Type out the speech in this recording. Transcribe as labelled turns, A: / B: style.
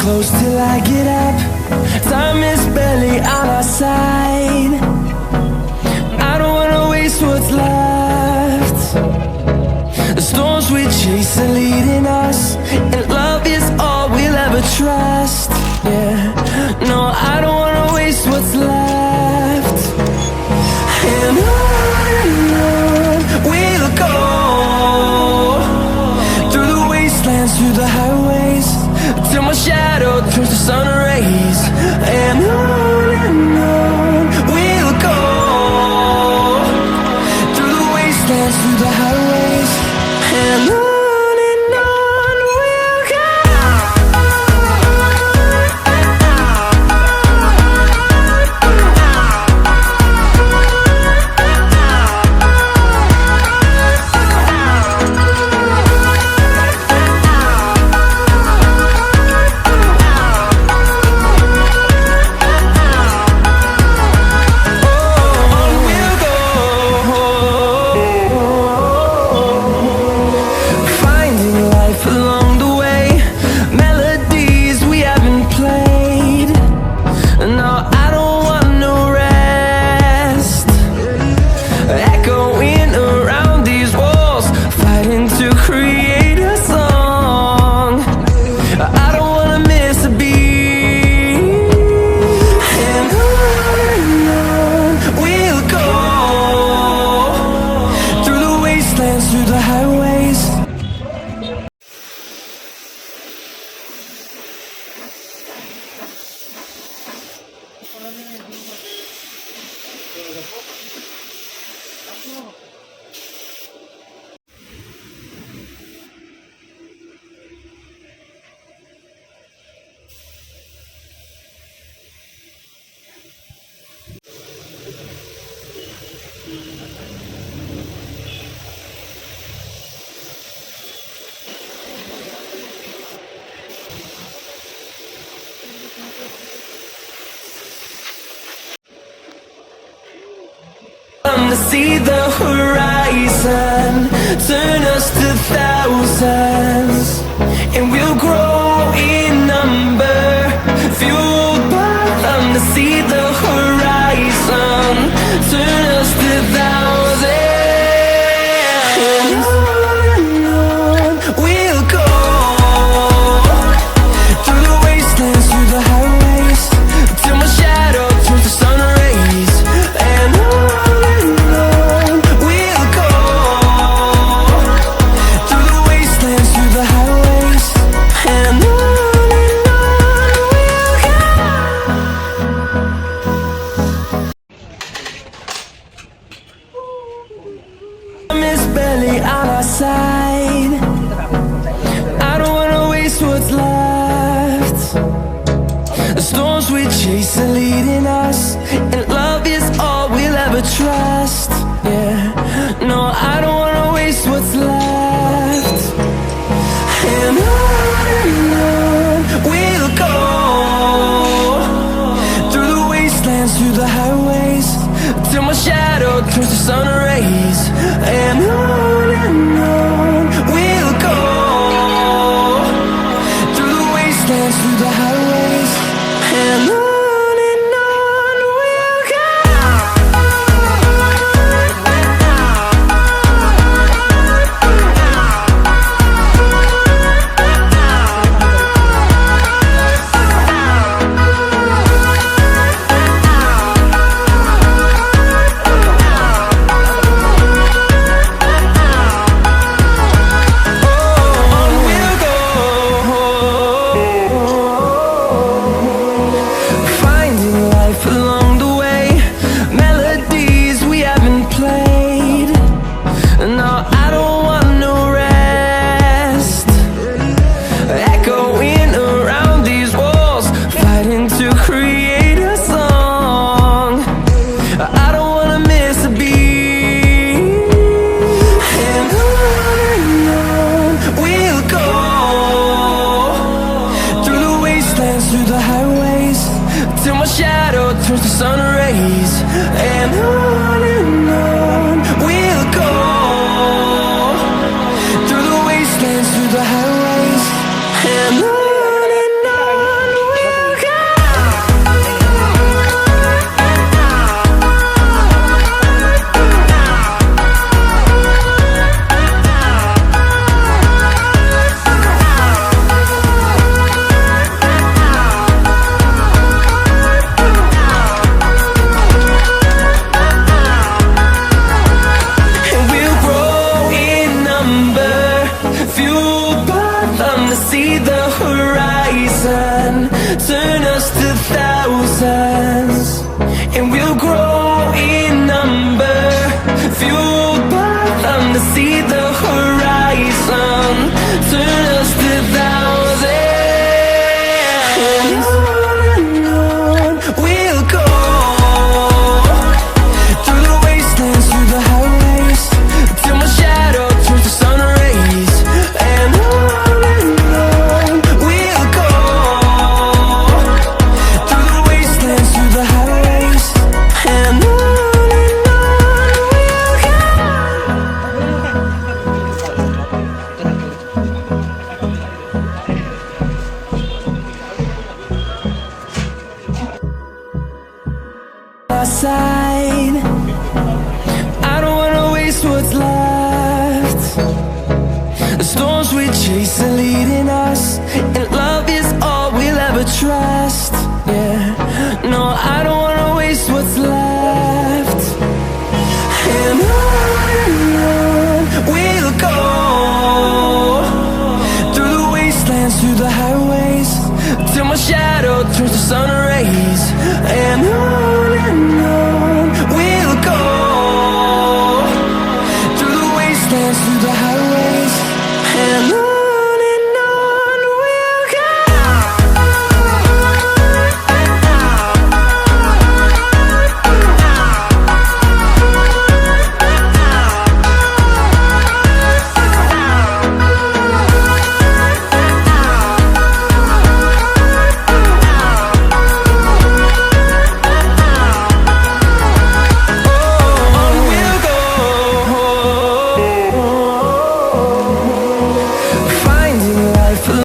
A: Close till I get up. Time is barely on our side. I don't wanna waste what's left. The storms we chase are leading us, and love is all we'll ever trust. Yeah, no, I don't wanna waste what's left. And on we'll go, through the wastelands, through the highways, till my shadow turns to sun rays. And on we'll go, through the wastelands, through the highways, and on we'll go. Along the way, melodies we haven't played. No, I don't want no rest. Echoing around these walls, fighting to create a song. I don't wanna miss a beat. And on we'll go, through the wastelands, through the highways. To see the horizon, turn us to thousands, and we'll grow in number, fueled by them. To see the horizon, turn us to thousands, and on we'll go, through the wastelands, through the highways, till my shadow turns to sun rays. And barely on our side. I don't wanna waste what's left. The storms we chase are leading us, and love is all we'll ever trust. Yeah, no, I don't wanna waste what's left. And on we'll go, through the wastelands, through the highways, till my shadow turns to sun rays. And on we'll go, through the wastelands, through the highways, and on we'll Chase the leading us in